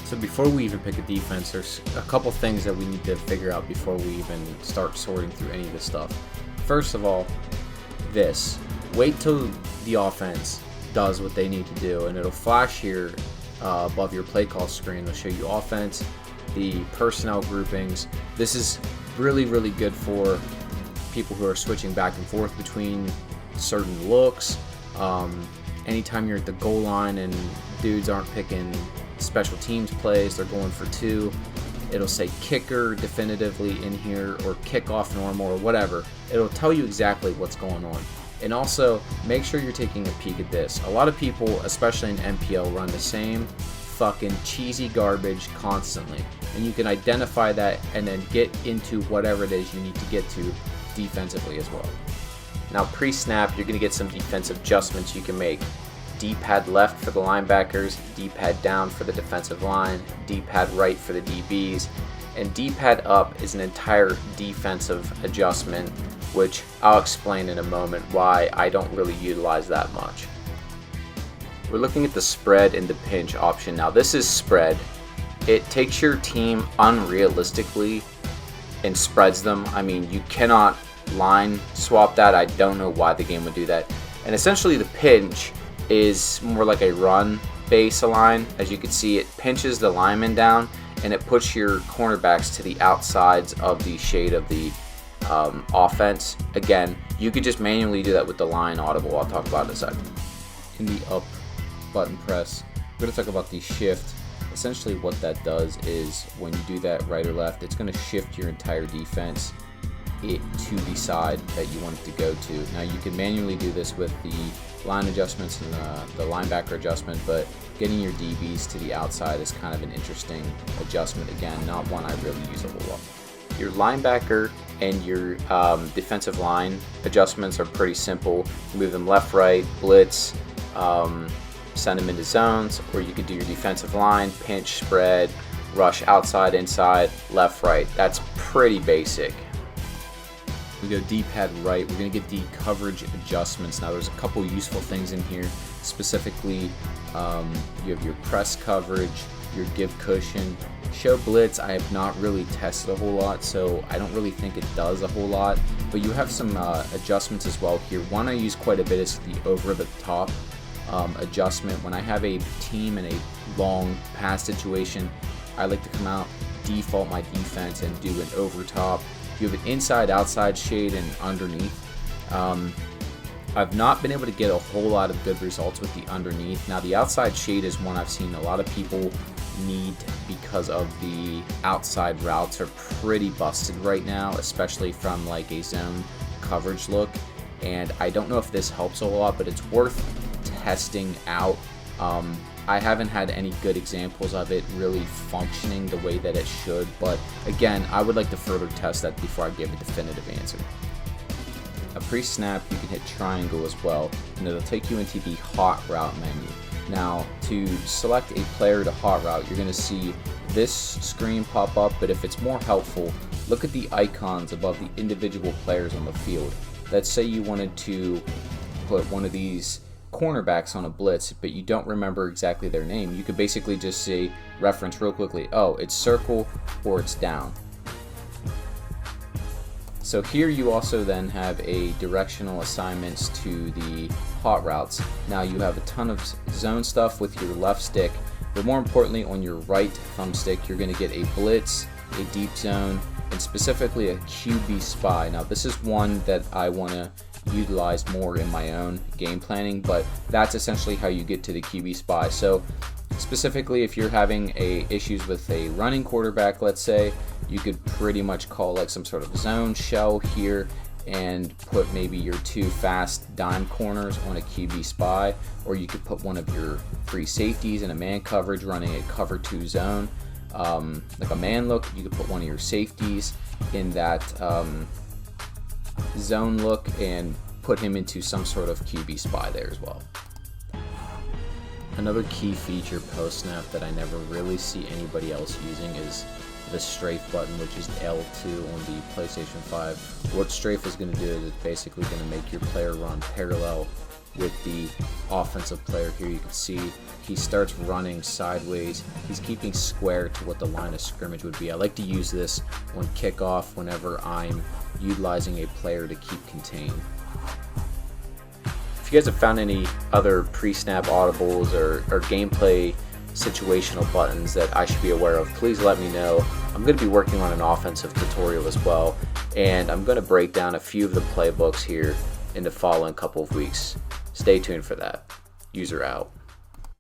So before we even pick a defense, there's a couple things that we need to figure out before we even start sorting through any of this stuff. First of all, wait till the offense does what they need to do, and it'll flash here above your play call screen. It'll show you offense, the personnel groupings. This is really, really good for people who are switching back and forth between certain looks. Anytime you're at the goal line and dudes aren't picking special teams plays, they're going for two, it'll say kicker definitively in here, or kickoff normal, or whatever. It'll tell you exactly what's going on. And also, make sure you're taking a peek at this. A lot of people, especially in MPL, run the same fucking cheesy garbage constantly. And you can identify that and then get into whatever it is you need to get to defensively as well. Now, pre-snap, you're going to get some defensive adjustments you can make. D-pad left for the linebackers, D-pad down for the defensive line, D-pad right for the DBs, and D-pad up is an entire defensive adjustment, which I'll explain in a moment why I don't really utilize that much. We're looking at the spread and the pinch option. Now this is spread. It takes your team unrealistically and spreads them. I mean, you cannot line swap that. I don't know why the game would do that. And essentially the pinch is more like a run base align. As you can see, it pinches the lineman down and it puts your cornerbacks to the outsides of the shade of the offense. Again, you could just manually do that with the line audible. I'll talk about it in a second. In the up button press, we're going to talk about the shift. Essentially what that does is when you do that right or left, it's going to shift your entire defense to the side that you want it to go to. Now you can manually do this with the line adjustments and the linebacker adjustment, but getting your DBs to the outside is kind of an interesting adjustment. Again, not one I really use a whole lot. Your linebacker and your defensive line adjustments are pretty simple. You move them left, right, blitz, send them into zones, or you could do your defensive line, pinch, spread, rush outside, inside, left, right. That's pretty basic. We go D-pad right, we're going to get the coverage adjustments. Now there's a couple useful things in here. Specifically, you have your press coverage, your give cushion. Show blitz, I have not really tested a whole lot, so I don't really think it does a whole lot. But you have some adjustments as well here. One I use quite a bit is the over the top adjustment. When I have a team in a long pass situation, I like to come out, default my defense, and do an over top. You have an inside outside shade and underneath. I've not been able to get a whole lot of good results with the underneath. Now the outside shade is one I've seen a lot of people need because of the outside routes are pretty busted right now, especially from like a zone coverage look. And I don't know if this helps a lot, but it's worth testing out. I haven't had any good examples of it really functioning the way that it should, but again, I would like to further test that before I give a definitive answer. A pre-snap, you can hit triangle as well, and it'll take you into the hot route menu. Now, to select a player to hot route, you're going to see this screen pop up, but if it's more helpful, look at the icons above the individual players on the field. Let's say you wanted to put one of these cornerbacks on a blitz, but you don't remember exactly their name. You could basically just say, reference real quickly, oh, it's circle or it's down. So here you also then have a directional assignments to the hot routes. Now you have a ton of zone stuff with your left stick, but more importantly on your right thumbstick, you're going to get a blitz, a deep zone, and specifically a QB spy. Now this is one that I want to utilize more in my own game planning, but that's essentially how you get to the QB spy. So specifically, if you're having issues with a running quarterback, let's say, you could pretty much call like some sort of zone shell here and put maybe your two fast dime corners on a QB spy, or you could put one of your free safeties in a man coverage running a cover 2 zone, like a man look. You could put one of your safeties in that zone look and put him into some sort of QB spy there as well. Another key feature post snap that I never really see anybody else using is the strafe button, which is L2 on the PlayStation 5. What strafe is going to do is it's basically going to make your player run parallel with the offensive player. Here you can see he starts running sideways. He's keeping square to what the line of scrimmage would be. I like to use this on kickoff whenever I'm utilizing a player to keep contained. If you guys have found any other pre-snap audibles or gameplay situational buttons that I should be aware of, please let me know. I'm going to be working on an offensive tutorial as well, and I'm going to break down a few of the playbooks here in the following couple of weeks. Stay tuned for that. User out.